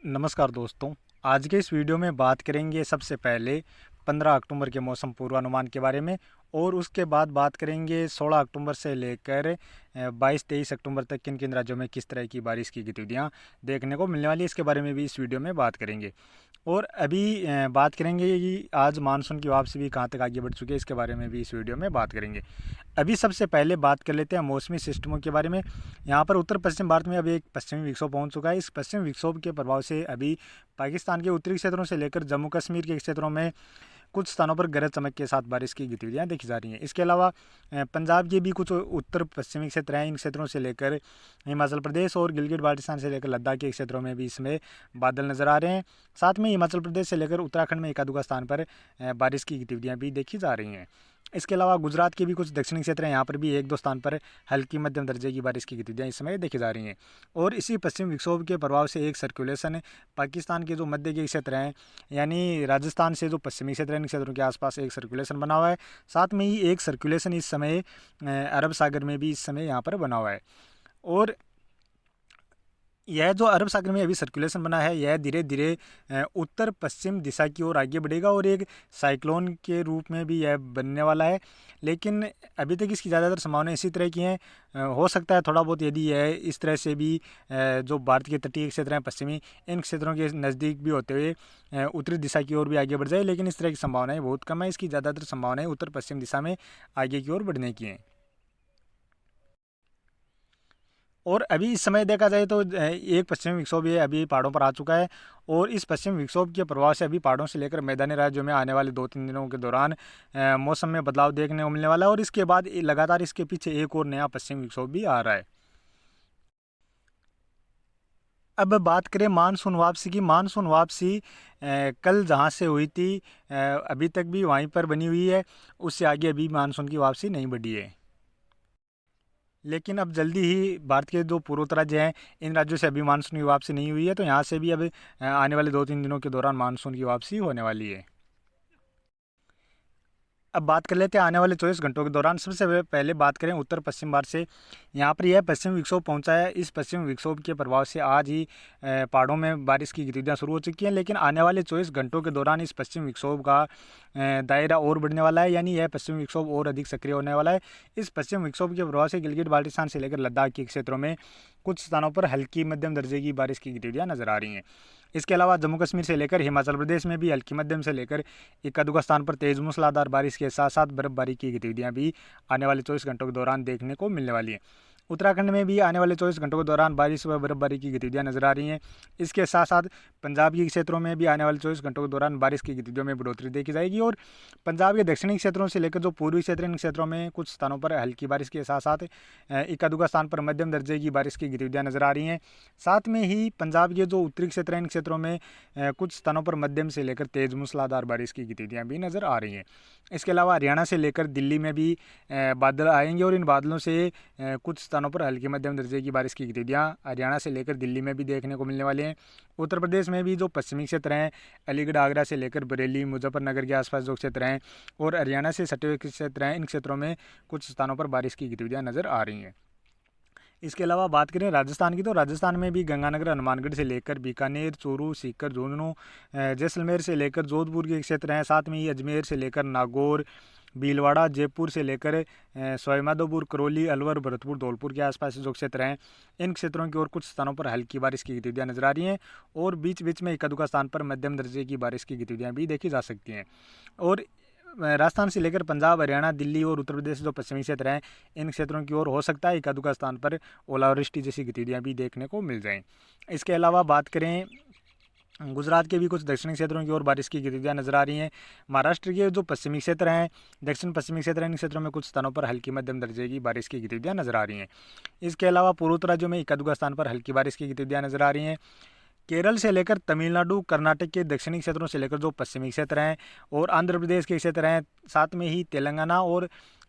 नमस्कार दोस्तों। आज के इस वीडियो में बात करेंगे सबसे पहले 15 अक्टूबर के मौसम पूर्वानुमान के बारे में और उसके बाद बात करेंगे 16 अक्टूबर से लेकर 22-23 अक्टूबर तक किन किन राज्यों में किस तरह की बारिश की गतिविधियां देखने को मिलने वाली है, इसके बारे में भी इस वीडियो में बात करेंगे। और अभी बात करेंगे कि आज मानसून की वापसी भी कहां तक आगे बढ़ चुकी है, इसके बारे में भी इस वीडियो में बात करेंगे। अभी सबसे पहले बात कर लेते हैं मौसमी सिस्टमों के बारे में। यहाँ पर उत्तर पश्चिम भारत में अभी एक पश्चिमी विक्षोभ पहुँच चुका है। इस पश्चिमी विक्षोभ के प्रभाव से अभी पाकिस्तान के उत्तरी क्षेत्रों से लेकर जम्मू कश्मीर के क्षेत्रों में कुछ स्थानों पर गरज चमक के साथ बारिश की गतिविधियां देखी जा रही हैं। इसके अलावा पंजाब के भी कुछ उत्तर पश्चिमी क्षेत्र हैं, इन क्षेत्रों से लेकर हिमाचल प्रदेश और गिलगित बाल्टिस्तान से लेकर लद्दाख के क्षेत्रों में भी इसमें बादल नज़र आ रहे हैं। साथ में हिमाचल प्रदेश से लेकर उत्तराखंड में एकाधुका स्थान पर बारिश की गतिविधियाँ भी देखी जा रही हैं। इसके अलावा गुजरात के भी कुछ दक्षिणी क्षेत्र हैं, यहाँ पर भी एक दो स्थान पर हल्की मध्यम दर्जे की बारिश की गतिविधियाँ इस समय देखी जा रही हैं। और इसी पश्चिम विक्षोभ के प्रभाव से एक सर्कुलेशन पाकिस्तान के जो मध्य के क्षेत्र हैं, यानी राजस्थान से जो पश्चिमी क्षेत्र हैं, इन क्षेत्रों के आसपास एक सर्कुलेशन बना हुआ है। साथ में ही एक सर्कुलेशन इस समय अरब सागर में भी इस समय यहाँ पर बना हुआ है। और यह जो अरब सागर में अभी सर्कुलेशन बना है, यह धीरे धीरे उत्तर पश्चिम दिशा की ओर आगे बढ़ेगा और एक साइक्लोन के रूप में भी यह बनने वाला है। लेकिन अभी तक इसकी ज़्यादातर संभावनाएं इसी तरह की हैं। हो सकता है थोड़ा बहुत यदि यह इस तरह से भी जो भारत के तटीय क्षेत्र हैं पश्चिमी, इन क्षेत्रों के नज़दीक भी होते हुए उत्तरी दिशा की ओर भी आगे बढ़ जाए, लेकिन इस तरह की संभावनाएँ बहुत कम है। इसकी ज़्यादातर संभावनाएँ उत्तर पश्चिम दिशा में आगे की ओर बढ़ने की हैं। और अभी इस समय देखा जाए तो एक पश्चिमी विक्षोभ ये अभी पहाड़ों पर आ चुका है और इस पश्चिमी विक्षोभ के प्रभाव से अभी पहाड़ों से लेकर मैदानी राज्यों में आने वाले 2-3 दिनों के दौरान मौसम में बदलाव देखने को मिलने वाला है। और इसके बाद लगातार इसके पीछे एक और नया पश्चिमी विक्षोभ भी आ रहा है। अब बात करें मानसून वापसी की। मानसून वापसी कल जहां से हुई थी अभी तक भी वहीं पर बनी हुई है, उससे आगे अभी मानसून की वापसी नहीं बढ़ी है। लेकिन अब जल्दी ही भारत के जो पूर्वोत्तर राज्य हैं, इन राज्यों से अभी मानसून की वापसी नहीं हुई है, तो यहाँ से भी अब आने वाले 2-3 दिनों के दौरान मानसून की वापसी होने वाली है। अब बात कर लेते हैं आने वाले 24 घंटों के दौरान। सबसे पहले बात करें उत्तर पश्चिम भारत से। यहाँ पर यह पश्चिम विक्षोभ पहुँचा है। इस पश्चिम विक्षोभ के प्रभाव से आज ही पहाड़ों में बारिश की गतिविधियाँ शुरू हो चुकी हैं, लेकिन आने वाले 24 घंटों के दौरान इस पश्चिम विक्षोभ का दायरा और बढ़ने वाला है, यानी यह पश्चिम विक्षोभ और अधिक सक्रिय होने वाला है। इस पश्चिम विक्षोभ के प्रभाव से गिलगित बाल्टिस्तान से लेकर लद्दाख के क्षेत्रों में कुछ स्थानों पर हल्की मध्यम दर्जे की बारिश की गतिविधियाँ नजर आ रही हैं। इसके अलावा जम्मू कश्मीर से लेकर हिमाचल प्रदेश में भी हल्की मध्यम से लेकर एकाधुका स्थान पर तेज मूसलाधार बारिश के साथ साथ बर्फबारी की गतिविधियां भी आने वाले 24 घंटों के दौरान देखने को मिलने वाली हैं। उत्तराखंड में भी आने वाले 24 घंटों के दौरान बारिश व बर्फबारी की गतिविधियां नजर आ रही हैं। इसके साथ साथ पंजाब के क्षेत्रों में भी आने वाले 24 घंटों के दौरान बारिश की गतिविधियों में बढ़ोतरी देखी जाएगी। और पंजाब के दक्षिणी क्षेत्रों से लेकर जो पूर्वी क्षेत्र, इन क्षेत्रों में कुछ स्थानों पर हल्की बारिश के साथ साथ एकाधुका स्थान पर मध्यम दर्जे की बारिश की गतिविधियां नजर आ रही हैं। साथ में ही पंजाब के जो उत्तरी क्षेत्र हैं, इन क्षेत्रों में कुछ स्थानों पर मध्यम से लेकर तेज मूसलाधार बारिश की गतिविधियां भी नजर आ रही हैं। इसके अलावा हरियाणा से लेकर दिल्ली में भी बादल आएंगे और इन बादलों से कुछ स्थानों पर हल्की मध्यम दर्जे की बारिश की गतिविधियां हरियाणा से लेकर दिल्ली में भी देखने को मिलने वाले हैं। उत्तर प्रदेश में भी जो पश्चिमी क्षेत्र हैं, अलीगढ़ आगरा से लेकर बरेली मुजफ्फरनगर के आसपास जो क्षेत्र हैं और हरियाणा से सटे हुए क्षेत्र हैं, इन क्षेत्रों में कुछ स्थानों पर बारिश की गतिविधियां नजर आ रही हैं। इसके अलावा बात करें राजस्थान की, तो राजस्थान में भी गंगानगर हनुमानगढ़ से लेकर बीकानेर, चूरू, सीकर, झुंझुनू, जैसलमेर से लेकर जोधपुर के क्षेत्र हैं। साथ में ही अजमेर से लेकर नागौर, भीलवाड़ा, जयपुर से लेकर सवाईमाधोपुर, करौली, अलवर, भरतपुर, धौलपुर के आसपास जो क्षेत्र हैं, इन क्षेत्रों की ओर कुछ स्थानों पर हल्की बारिश की गतिविधियां नजर आ रही हैं और बीच बीच में एकाधुका स्थान पर मध्यम दर्जे की बारिश की गतिविधियां भी देखी जा सकती हैं। और राजस्थान से लेकर पंजाब, हरियाणा, दिल्ली और उत्तर प्रदेश जो पश्चिमी क्षेत्र हैं, इन क्षेत्रों की ओर हो सकता है एकाधुका स्थान पर ओलावृष्टि जैसी गतिविधियां भी देखने को मिल जाएं। इसके अलावा बात करें गुजरात के भी कुछ दक्षिणी क्षेत्रों की ओर बारिश की गतिविधियां नजर आ रही हैं। महाराष्ट्र के जो पश्चिमी क्षेत्र हैं, दक्षिण पश्चिमी क्षेत्र हैं, इन क्षेत्रों में कुछ स्थानों पर हल्की मध्यम दर्जे की बारिश की गतिविधियां नजर आ रही हैं। इसके अलावा पूर्वोत्तर राज्यों में एकाधुका स्थान पर हल्की बारिश की गतिविधियां नजर आ रही हैं। केरल से लेकर तमिलनाडु, कर्नाटक के दक्षिणी क्षेत्रों से लेकर जो पश्चिमी क्षेत्र हैं और आंध्र प्रदेश के क्षेत्र हैं, साथ में ही तेलंगाना और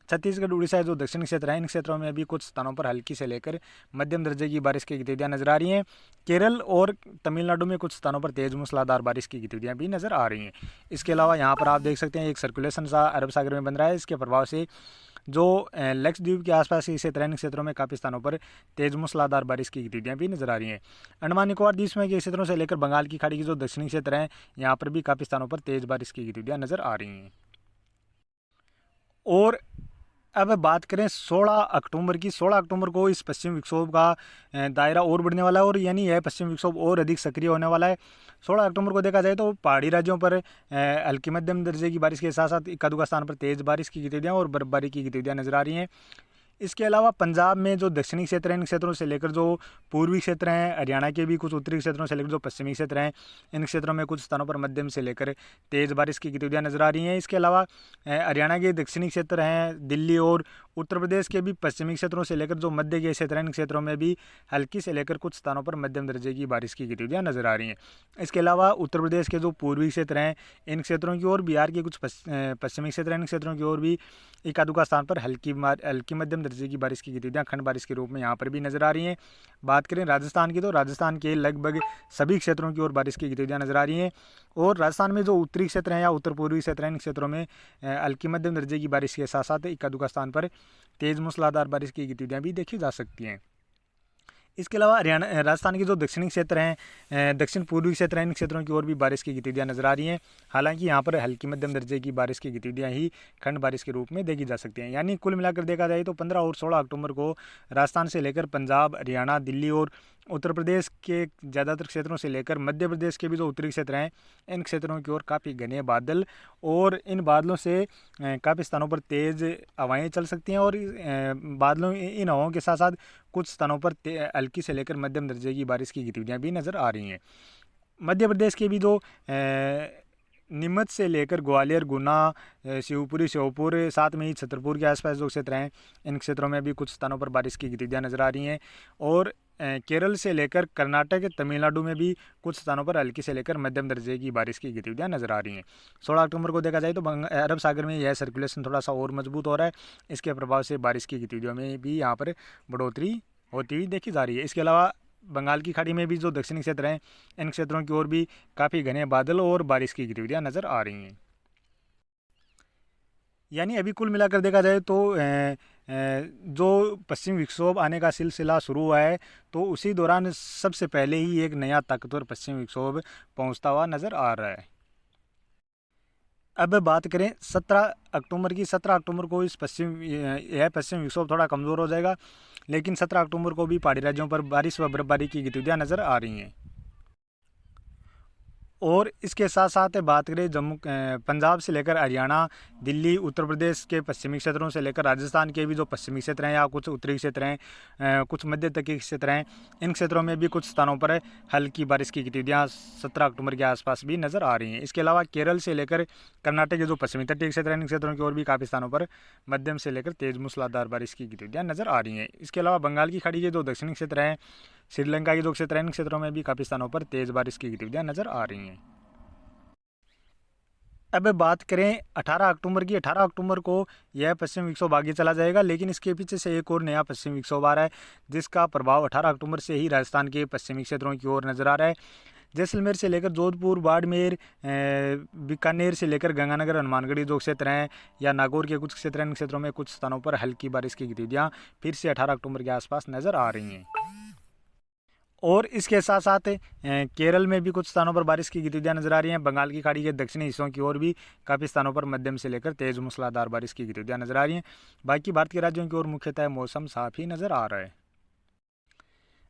छत्तीसगढ़, उड़ीसा जो दक्षिणी क्षेत्र हैं, इन क्षेत्रों में भी कुछ स्थानों पर हल्की से लेकर मध्यम दर्जे की बारिश की गतिविधियां नजर आ रही हैं। केरल और तमिलनाडु में कुछ स्थानों पर तेज मूसलाधार बारिश की गतिविधियां भी नजर आ रही हैं। इसके अलावा यहाँ पर आप देख सकते हैं एक सर्कुलेशन सा अरब सागर में बन रहा है। इसके प्रभाव से जो लक्षद्वीप के आसपास के क्षेत्र इन क्षेत्रों में काफ़ी स्थानों पर तेज मूसलाधार बारिश की गतिविधियाँ भी नजर आ रही हैं। अंडमान निकोबार द्वीप समूह के क्षेत्रों से लेकर बंगाल की खाड़ी के जो दक्षिणी क्षेत्र हैं यहाँ पर भी काफ़ी स्थानों पर तेज बारिश की गतिविधियाँ नजर आ रही हैं। और अब बात करें 16 अक्टूबर की। 16 अक्टूबर को इस पश्चिम विक्षोभ का दायरा और बढ़ने वाला है और यानी यह पश्चिम विक्षोभ और अधिक सक्रिय होने वाला है। 16 अक्टूबर को देखा जाए तो पहाड़ी राज्यों पर हल्की मध्यम दर्जे की बारिश के साथ साथ इक्का दुक्का स्थान पर तेज़ बारिश की गतिविधियाँ और बर्फबारी की गतिविधियाँ नजर आ रही हैं। इसके अलावा पंजाब में जो दक्षिणी क्षेत्र हैं इन क्षेत्रों से लेकर जो पूर्वी क्षेत्र हैं, हरियाणा के भी कुछ उत्तरी क्षेत्रों से लेकर जो पश्चिमी क्षेत्र हैं इन क्षेत्रों में कुछ स्थानों पर मध्यम से लेकर तेज़ बारिश की गतिविधियाँ नजर आ रही हैं। इसके अलावा हरियाणा के दक्षिणी क्षेत्र हैं, दिल्ली और उत्तर प्रदेश के भी पश्चिमी क्षेत्रों से लेकर जो मध्य के क्षेत्र हैं इन क्षेत्रों में भी हल्की से लेकर कुछ स्थानों पर मध्यम दर्जे की बारिश की गतिविधियाँ नजर आ रही हैं। इसके अलावा उत्तर प्रदेश के जो पूर्वी क्षेत्र हैं इन क्षेत्रों की ओर, बिहार के कुछ पश्चिमी क्षेत्र हैं इन क्षेत्रों की ओर भी एका दुक्का स्थान पर हल्की मध्यम दर्जे की बारिश की गतिविधियाँ खंड बारिश के रूप में यहाँ पर भी नजर आ रही हैं। बात करें राजस्थान की तो राजस्थान के लगभग सभी क्षेत्रों की ओर बारिश की गतिविधियाँ नजर आ रही हैं। और राजस्थान में जो उत्तरी क्षेत्र हैं या उत्तर पूर्वी क्षेत्र हैं इन क्षेत्रों में हल्की मध्यम दर्जे की बारिश के साथ साथ इक्का दुक्का स्थान पर तेज मूसलाधार बारिश की गतिविधियाँ भी देखी जा सकती हैं। इसके अलावा हरियाणा राजस्थान के जो दक्षिणी क्षेत्र हैं, दक्षिण पूर्वी क्षेत्र हैं इन क्षेत्रों की ओर भी बारिश की गतिविधियाँ नजर आ रही हैं। हालांकि यहाँ पर हल्की मध्यम दर्जे की बारिश की गतिविधियाँ ही खंड बारिश के रूप में देखी जा सकती हैं। यानी कुल मिलाकर देखा जाए तो 15 और 16 अक्टूबर को राजस्थान से लेकर पंजाब, हरियाणा, दिल्ली और उत्तर प्रदेश के ज़्यादातर क्षेत्रों से लेकर मध्य प्रदेश के भी जो उत्तरी क्षेत्र हैं इन क्षेत्रों की ओर काफ़ी घने बादल और इन बादलों से काफ़ी स्थानों पर तेज़ हवाएं चल सकती हैं और बादलों इन हवाओं के साथ साथ कुछ स्थानों पर हल्की से लेकर मध्यम दर्जे की बारिश की गतिविधियाँ भी नज़र आ रही हैं। मध्य प्रदेश के भी जो नीमच से लेकर ग्वालियर, गुना, शिवपुरी, श्योपुर, साथ में ही छतरपुर के आसपास जो क्षेत्र हैं इन क्षेत्रों में भी कुछ स्थानों पर बारिश की गतिविधियाँ नजर आ रही हैं। और केरल से लेकर कर्नाटक, तमिलनाडु में भी कुछ स्थानों पर हल्की से लेकर मध्यम दर्जे की बारिश की गतिविधियाँ नजर आ रही हैं। 16 अक्टूबर को देखा जाए तो अरब सागर में यह सर्कुलेशन थोड़ा सा और मजबूत हो रहा है। इसके प्रभाव से बारिश की गतिविधियों में भी यहाँ पर बढ़ोतरी होती हुई देखी जा रही है। इसके अलावा बंगाल की खाड़ी में भी जो दक्षिणी क्षेत्र हैं इन क्षेत्रों की ओर भी काफ़ी घने बादल और बारिश की गतिविधियाँ नज़र आ रही हैं। यानी अभी कुल मिलाकर देखा जाए तो जो पश्चिम विक्षोभ आने का सिलसिला शुरू हुआ है तो उसी दौरान सबसे पहले ही एक नया ताकतवर पश्चिम विक्षोभ पहुंचता हुआ नज़र आ रहा है। अब बात करें 17 अक्टूबर की। 17 अक्टूबर को यह पश्चिम विक्षोभ थोड़ा कमज़ोर हो जाएगा, लेकिन 17 अक्टूबर को भी पहाड़ी राज्यों पर बारिश व बर्फबारी की गतिविधियाँ नज़र आ रही हैं। और इसके साथ साथ बात करें पंजाब से लेकर हरियाणा, दिल्ली, उत्तर प्रदेश के पश्चिमी क्षेत्रों से लेकर राजस्थान के भी जो पश्चिमी क्षेत्र हैं या कुछ उत्तरी क्षेत्र हैं, कुछ मध्य तक के क्षेत्र हैं इन क्षेत्रों में भी कुछ स्थानों पर हल्की बारिश की गतिविधियाँ 17 अक्टूबर के आसपास भी नज़र आ रही हैं। इसके अलावा केरल से लेकर कर्नाटक के जो पश्चिमी तटीय क्षेत्र हैं इन क्षेत्रों की ओर भी काफ़ी स्थानों पर मध्यम से लेकर तेज मूसलाधार बारिश की गतिविधियाँ नज़र आ रही हैं। इसके अलावा बंगाल की खाड़ी के जो दक्षिणी क्षेत्र हैं, श्रीलंका के जो क्षेत्र हैं इन क्षेत्रों में भी काफ़ी स्थानों पर तेज़ बारिश की गतिविधियाँ नज़र आ रही हैं। अब बात करें 18 अक्टूबर की। 18 अक्टूबर को यह पश्चिम विक्षोभ आगे चला जाएगा, लेकिन इसके पीछे से एक और नया पश्चिम विक्षोभ आ रहा है जिसका प्रभाव 18 अक्टूबर से ही राजस्थान के पश्चिमी क्षेत्रों की ओर नज़र आ रहा है। जैसलमेर से लेकर जोधपुर, बाड़मेर, बीकानेर से लेकर गंगानगर, हनुमानगढ़ जो क्षेत्र हैं या नागौर के कुछ क्षेत्र हैं इन क्षेत्रों में कुछ स्थानों पर हल्की बारिश की गतिविधियाँ फिर से 18 अक्टूबर के आसपास नज़र आ रही हैं। और इसके साथ साथ केरल में भी कुछ स्थानों पर बारिश की गतिविधियाँ नजर आ रही हैं। बंगाल की खाड़ी के दक्षिणी हिस्सों की ओर भी काफ़ी स्थानों पर मध्यम से लेकर तेज़ मूसलाधार बारिश की गतिविधियाँ नजर आ रही हैं। बाकी भारत के राज्यों की ओर मुख्यतः मौसम साफ ही नज़र आ रहा है।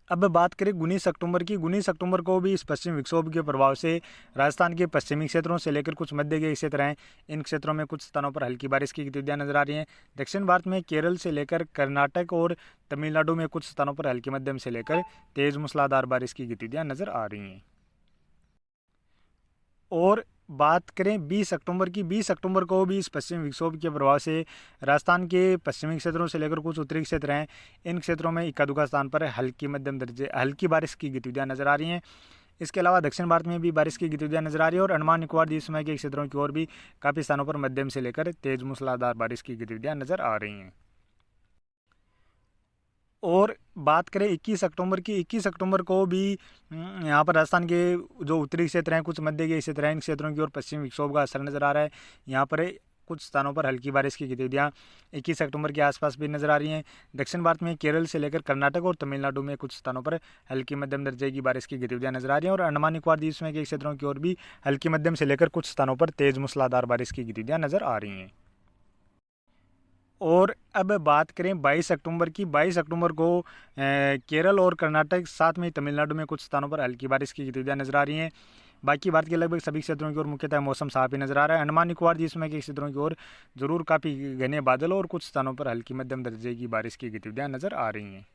अब बात करें 19 अक्टूबर की। 19 अक्टूबर को भी इस पश्चिम विक्षोभ के प्रभाव से राजस्थान के पश्चिमी क्षेत्रों से लेकर कुछ मध्य के क्षेत्र हैं इन क्षेत्रों में कुछ स्थानों पर हल्की बारिश की गतिविधियाँ नजर आ रही हैं। दक्षिण भारत में केरल से लेकर कर्नाटक और तमिलनाडु में कुछ स्थानों पर हल्की मध्यम से लेकर तेज मूसलाधार बारिश की गतिविधियाँ नजर आ रही हैं। और बात करें 20 अक्टूबर की। 20 अक्टूबर को भी इस पश्चिम विक्षोभ के प्रभाव से राजस्थान के पश्चिमी क्षेत्रों से लेकर कुछ उत्तरी क्षेत्र हैं इन क्षेत्रों में इक्का दुक्का स्थान पर हल्की बारिश की गतिविधियाँ नजर आ रही हैं। इसके अलावा दक्षिण भारत में भी बारिश की गतिविधियाँ नजर आ रही है और अंडमान निकोबार द्वीप समूह के क्षेत्रों की ओर भी काफ़ी स्थानों पर मध्यम से लेकर तेज मूसलाधार बारिश की गतिविधियाँ नजर आ रही हैं। और बात करें 21 अक्टूबर की। 21 अक्टूबर को भी यहाँ पर राजस्थान के जो उत्तरी क्षेत्र हैं कुछ मध्य के क्षेत्र हैं इन क्षेत्रों की ओर पश्चिम विक्षोभ का असर नज़र आ रहा है। यहाँ पर कुछ स्थानों पर हल्की बारिश की गतिविधियाँ 21 अक्टूबर के आसपास भी नजर आ रही हैं। दक्षिण भारत में केरल से लेकर कर्नाटक और तमिलनाडु में कुछ स्थानों पर हल्की मध्यम दर्जे की बारिश की गतिविधियाँ नजर आ रही हैं और अंडमान निकोबार द्वीप समूह के क्षेत्रों की ओर भी हल्की मध्यम से लेकर कुछ स्थानों पर तेज मूसलाधार बारिश की गतिविधियाँ नजर आ रही हैं। और अब बात करें 22 अक्टूबर की। 22 अक्टूबर को केरल और कर्नाटक साथ में तमिलनाडु में कुछ स्थानों पर हल्की बारिश की गतिविधियाँ नजर आ रही हैं। बाकी भारत के लगभग सभी क्षेत्रों की ओर मुख्यतः मौसम साफ ही नजर आ रहा है। अंडमान निकोबार द्वीप समूह के क्षेत्रों की ओर जरूर काफ़ी घने बादल और कुछ स्थानों पर हल्की मध्यम दर्जे की बारिश की गतिविधियाँ नजर आ रही हैं।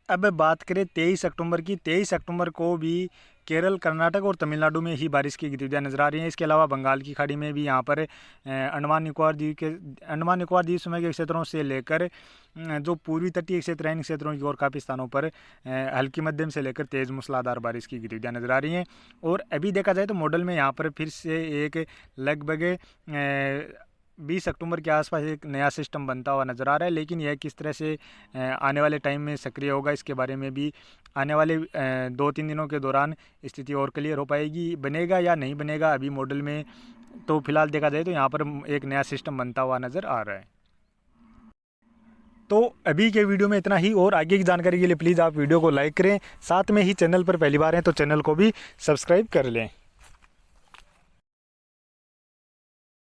अब बात करें 23 अक्टूबर की। 23 अक्टूबर को भी केरल, कर्नाटक और तमिलनाडु में ही बारिश की गतिविधियाँ नजर आ रही हैं। इसके अलावा बंगाल की खाड़ी में भी यहाँ पर अंडमान निकोबार द्वीप समूह के क्षेत्रों से लेकर जो पूर्वी तटीय क्षेत्र हैं इन क्षेत्रों की ओर काफ़ी स्थानों पर हल्की मध्यम से लेकर तेज़ मूसलाधार बारिश की गतिविधियाँ नजर आ रही हैं। और अभी देखा जाए तो मॉडल में यहाँ पर फिर से एक लगभग 20 अक्टूबर के आसपास एक नया सिस्टम बनता हुआ नज़र आ रहा है, लेकिन यह किस तरह से आने वाले टाइम में सक्रिय होगा इसके बारे में भी आने वाले 2-3 दिनों के दौरान स्थिति और क्लियर हो पाएगी। बनेगा या नहीं बनेगा अभी मॉडल में तो फिलहाल देखा जाए तो यहाँ पर एक नया सिस्टम बनता हुआ नज़र आ रहा है। तो अभी के वीडियो में इतना ही, और आगे की जानकारी के लिए प्लीज़ आप वीडियो को लाइक करें, साथ में ही चैनल पर पहली बार हैं तो चैनल को भी सब्सक्राइब कर लें।